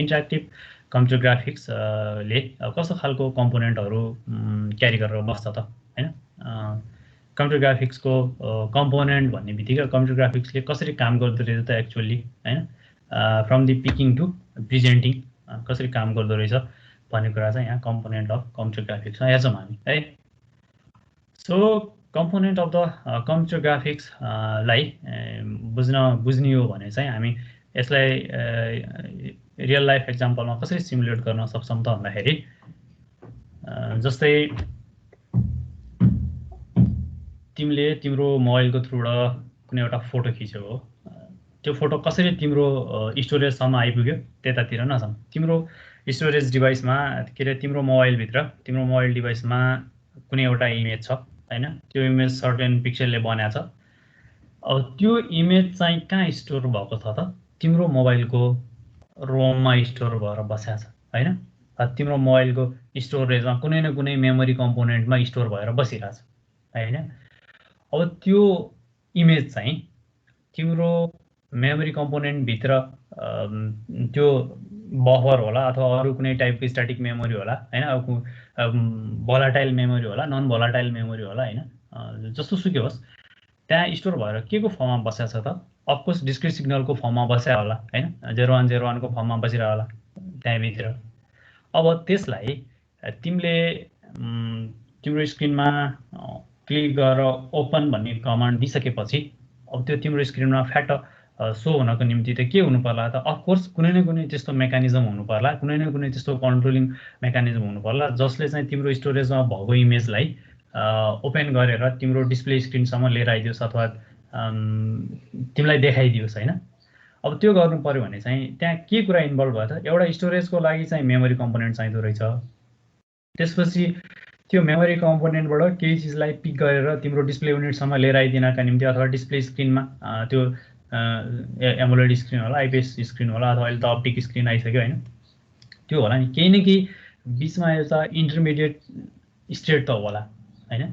interactive computer graphics ले कस्तो खालको कम्पोनेन्टहरू क्यारी गरेर बस्छ त हैन कम्प्युटर ग्राफिक्सको कम्पोनेन्ट भन्ने बित्तिकै कम्प्युटर ग्राफिक्सले कसरी काम गर्दो रहेछ त एक्चुअली हैन from the picking to presenting कसरी काम गर्दो रहेछ भन्ने कुरा चाहिँ यहाँ कम्पोनेन्ट अफ कम्प्युटर ग्राफिक्समा हेर्छौँ हामी है so component of the computer graphics लाई बुझ्ने हो भने चाहिँ हामी यसलाई रियल लाइफ एक्जाम्पलमा कसरी सिमुलेट गर्न सक्छौँ त भन्दाखेरि जस्तै तिमीले तिम्रो मोबाइलको थ्रुबाट कुनै एउटा फोटो खिच्यो हो त्यो फोटो कसरी तिम्रो स्टोरेजसम्म आइपुग्यो त्यतातिर नजाउँ तिम्रो स्टोरेज डिभाइसमा के अरे तिम्रो मोबाइल डिभाइसमा कुनै एउटा इमेज छ हैन त्यो इमेज सर्टेन पिक्सलले बनाएको छ अब त्यो इमेज चाहिँ कहाँ स्टोर भएको छ त तिम्रो मोबाइलको रोममा स्टोर भएर बसेको छ हैन तिम्रो मोबाइलको स्टोरेजमा कुनै न कुनै मेमोरी कम्पोनेन्टमा स्टोर भएर बसिरहेछ हैन अब त्यो इमेज चाहिँ तिम्रो मेमोरी कम्पोनेन्ट भित्र त्यो बफर होला अथवा अरु कुनै टाइपको स्ट्याटिक मेमोरी होला हैन भोलाटाइल मेमोरी होला नन भोलाटाइल मेमोरी होला हैन जस्तो सुकै होस् त्यहाँ स्टोर भएर के को फर्ममा बसेको छ त अफकोर्स डिस्क्रिट सिग्नलको फर्ममा बसेको होला हैन 0101 को फर्ममा बसिरा होला त्यहाँ भित्र अब त्यसलाई तिमीले तिम्रो स्क्रिनमा क्लिक गरेर ओपन भन्ने कमान्ड दिइसकेपछि अब त्यो तिम्रो स्क्रिनमा फ्याट सो हुनको निम्ति त के हुनु पर्ला त अफकोर्स कुनै न कुनै त्यस्तो मेकानिजम हुनु पर्ला कुनै न कुनै त्यस्तो कन्ट्रोलिङ मेकानिजम हुनु पर्ला जसले चाहिँ तिम्रो स्टोरेजमा भएको इमेजलाई ओपन गरेर तिम्रो डिस्प्ले स्क्रिनसम्म लिएर आइदियोस् अथवा तिमीलाई देखाइदियोस् हैन अब त्यो गर्नु पर्यो भने चाहिँ त्यहाँ के कुरा इन्भल्भ भयो त एउटा स्टोरेजको लागि चाहिँ मेमोरी कम्पोनेन्ट चाहिँदो रहेछ त्यसपछि त्यो मेमोरी कम्पोनेन्टबाट केही चीजलाई पिक गरेर तिम्रो डिस्प्ले युनिटसम्म लिएर आइदिनका निम्ति अथवा डिस्प्ले स्क्रिनमा त्यो एमोलेड स्क्रिन होला आइपीएस स्क्रिन होला अथवा अहिले त अप्टिक स्क्रिन आइसक्यो हैन त्यो होला नि केही न केही बीचमा एउटा इन्टरमिडिएट स्टेट त होला हैन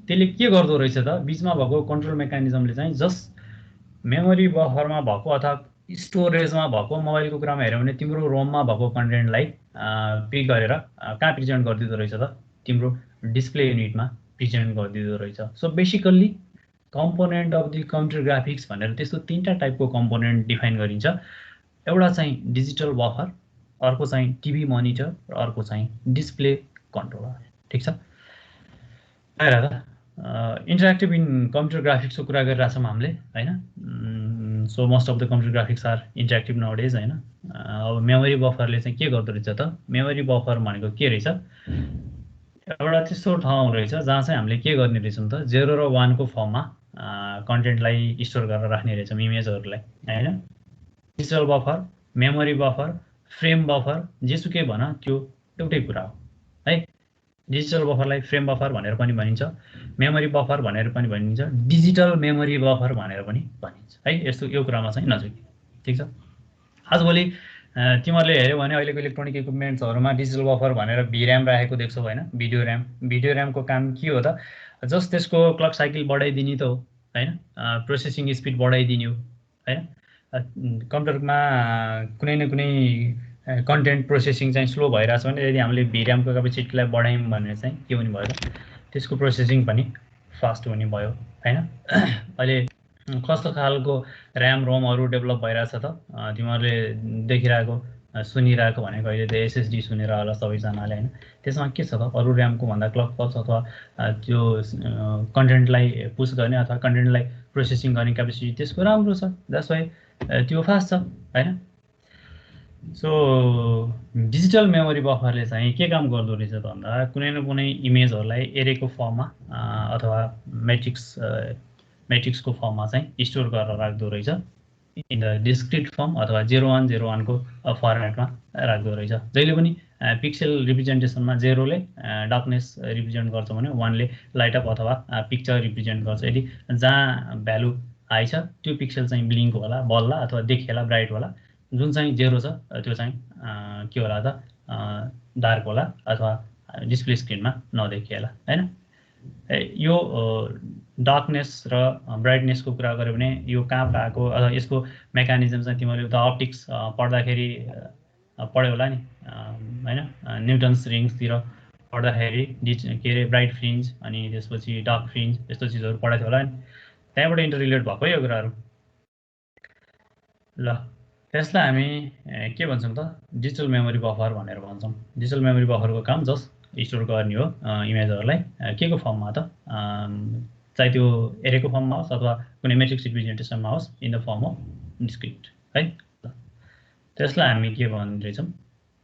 त्यसले के गर्दो रहेछ त बीचमा भएको कन्ट्रोल मेकानिजमले चाहिँ जस्ट मेमोरी बफरमा भएको अथवा स्टोरेजमा भएको मोबाइलको कुरामा हेर्यो भने तिम्रो रोममा भएको कन्टेन्टलाई पिक गरेर कहाँ प्रेजेन्ट गरिदिँदो रहेछ त तिम्रो डिस्प्ले युनिटमा प्रेजेन्ट गरिदिँदो रहेछ so basically component of the computer graphics भनेर त्यस्तो तीनटा टाइपको कम्पोनेन्ट डिफाइन गरिन्छ एउटा चाहिँ डिजिटल बफर अर्को चाहिँ टिभी मोनिटर र अर्को चाहिँ डिस्प्ले कन्ट्रोलर ठीक छ आएर त इन्टरेक्टिभ इन कम्प्युटर ग्राफिक्सको कुरा गरिरहेछौँ हामीले हैन so most of the computer graphics are interactive nowadays हैन अब मेमोरी बफरले चाहिँ के गर्दो रहेछ त मेमोरी बफर भनेको के रहेछ एउटा त्यस्तो ठाउँ रहेछ जहाँ चाहिँ हामीले के गर्ने रहेछौँ त 0 र 1 को फर्ममा कन्टेन्टलाई स्टोर गरेर राख्ने रहेछौँ इमेजहरूलाई हैन digital buffer memory buffer frame buffer जेसुकै भन त्यो एउटै कुरा हो है डिजिटल बफरलाई फ्रेम बफर भनेर पनि भनिन्छ मेमोरी बफर भनेर पनि भनिन्छ डिजिटल मेमोरी बफर भनेर पनि भनिन्छ है यस्तो यो कुरामा चाहिँ नजुकी ठीक छ आजभोलि तिमीहरूले हेर्यौ भने अहिलेको इलेक्ट्रोनिक इक्विपमेन्ट्सहरुमा डिजिटल बफर भनेर VRAM राखेको देख्छौ हैन भिडियो र्यामको काम के हो त जस्ट त्यसको क्लक साइकल बढाइदिने त हो हैन प्रोसेसिङ स्पिड बढाइदिने हो हैन कम्प्युटरमा कुनै न कुनै कन्टेन्ट प्रोसेसिङ चाहिँ स्लो भइराछ भने यदि हामीले VRAM को क्यापेसिटीलाई बढायौं भने चाहिँ के हुने भयो त त्यसको प्रोसेसिङ पनि फास्ट हुने भयो हैन अहिले कस्तो खालको र्याम रोमहरु डेभलप भइराछ त तिमीहरूले देखिरहेको सुनिरहेको भनेको अहिले त SSD सुनेर होला सबैजनाले हैन त्यसमा के छ त अरु र्यामको भन्दा क्लक पल्स अथवा त्यो कन्टेन्टलाई पुश गर्ने अथवा कन्टेन्टलाई प्रोसेसिङ गर्ने क्यापेसिटी त्यसको राम्रो छ द्याट्स व्हाइ त्यो फास्ट छ हैन सो डिजिटल मेमोरी बफरले चाहिँ के काम गर्दो रहेछ त भन्दा कुनै न कुनै इमेजहरुलाई एरेको फर्ममा अथवा मैट्रिक्सको फर्ममा चाहिँ स्टोर गरेर राख्दो रहेछ इन द डिस्क्रिट फर्म अथवा 0101 को फर्मेटमा राख्दो रहेछ जहिले पनि पिक्सल रिप्रेजेन्टेसनमा 0 ले डार्कनेस रिप्रेजेन्ट गर्छ भने 1 ले लाइट अप अथवा पिक्चर रिप्रेजेन्ट गर्छ यदि जहाँ भ्यालु हाई छ त्यो पिक्सल चाहिँ ब्लिङ्क होला बल्ला अथवा देखिएला ब्राइट होला जुन चाहिँ 0 छ त्यो चाहिँ के होला त डार्क होला अथवा डिस्प्ले स्क्रिनमा नदेखिएला हैन यो डार्कनेस र ब्राइटनेसको कुरा गर्यो भने यो कहाँ पाएको अथवा यसको मेकानिजम चाहिँ तिमीले त अप्टिक्स पढ्दाखेरि पढ्यो होला नि हैन न्युटन्स रिङ्सतिर पढ्दाखेरि के अरे ब्राइट फ्रिन्ज अनि त्यसपछि डार्क फ्रिन्ज यस्तो चिजहरू पढाएको थियो होला नि त्यहाँबाट इन्टररिलेट भएको यो कुराहरू ल त्यसलाई हामी के भन्छौँ त डिजिटल मेमोरी बफर भनेर भन्छौँ डिजिटल मेमोरी बफरको काम जस्ट स्टोर गर्ने हो इमेजहरूलाई के को फर्ममा त चाहे त्यो एरेको फर्ममा होस् अथवा कुनै मेट्रिक्स रिप्रेजेन्टेसनमा होस् in the form of discrete है त्यसलाई हामी के भन्दो रहेछौँ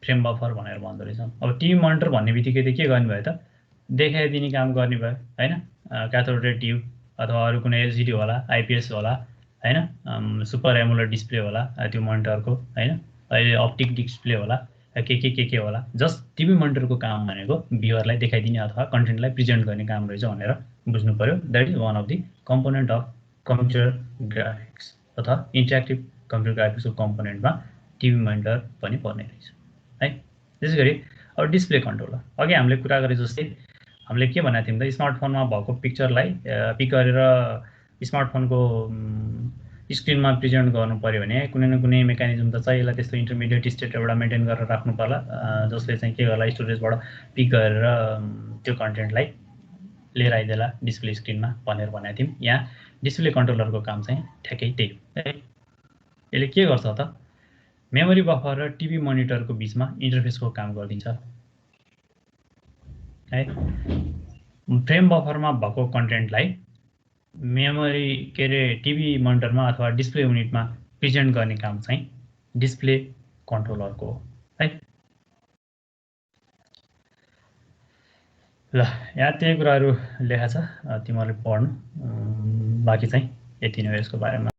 फ्रेम बफर भनेर भन्दो रहेछौँ अब टिभी मोनिटर भन्ने बित्तिकै त के गर्ने भयो त देखाइदिने काम गर्ने भयो हैन क्याथोड रे ट्युब अथवा अरू कुनै एलसिडी होला आइपिएस होला हैन सुपर एमुलेट डिस्प्ले होला त्यो मोनिटरको हैन अहिले अप्टिक डिस्प्ले होला के होला जस्ट टिभी मोनिटरको काम भनेको भ्युअरलाई देखाइदिने अथवा कन्टेन्टलाई प्रेजेन्ट गर्ने काम रहेछ भनेर बुझ्नु पर्यो that is one of the component of computer graphics अथवा इन्टरेक्टिभ कम्प्युटर ग्राफिक्सको कम्पोनेन्टमा टिभी मोनिटर पनि पर्ने रहेछ है त्यसै गरी अब डिस्प्ले कन्ट्रोलर अघि हामीले कुरा गरे जस्तै हामीले के भनेको थियौँ त स्मार्टफोनमा भएको पिक्चरलाई पिक गरेर स्मार्टफोनको स्क्रिनमा प्रेजेन्ट गर्नु पर्यो भने कुनै न कुनै मेकानिजम त चाहिएला त्यस्तो इन्टरमिडिएट स्टेट एउटा मेन्टेन गरेर राख्नु पर्ला जसले चाहिँ के गर्ला स्टोरेजबाट पिक गरेर त्यो कन्टेन्टलाई लिएर आइदेला डिस्प्ले स्क्रिनमा भनेर भनेको थियौँ यहाँ डिस्प्ले कन्ट्रोलरको काम चाहिँ ठ्याक्कै त्यही हो है यसले के गर्छ त मेमोरी बफर र टिभी मोनिटरको बिचमा इन्टरफेसको काम गरिदिन्छ है फ्रेम बफरमा भएको कन्टेन्टलाई मेमोरी के अरे टिभी मोनिटरमा अथवा डिस्प्ले युनिटमा प्रेजेन्ट गर्ने काम चाहिँ डिस्प्ले कन्ट्रोलरको हो है ल यहाँ त्यही कुराहरू लेखा छ तिमीहरूले पढ्नु बाँकी चाहिँ यति नै हो यसको बारेमा